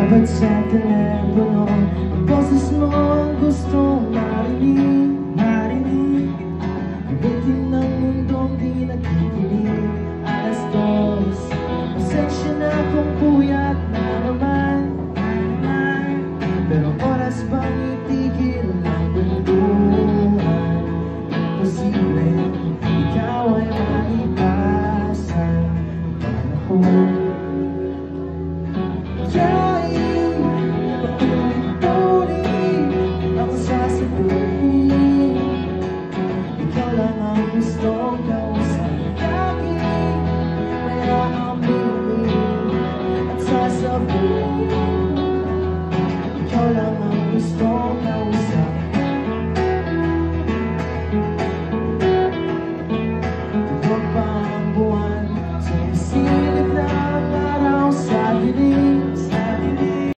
Dapat sa telepono ang boses mo ang gustong marinig. Abutin ng mundong di nakikinig. Alas 2, pasensya na kung puyat na naman. Pero oras bang itigil ang kwentuhan? Imposible, ikaw ay maipasan panahon. Ikaw lang ang gustong kausapin akin. Kaya aminin at sasabihin, ikaw lang ang gustong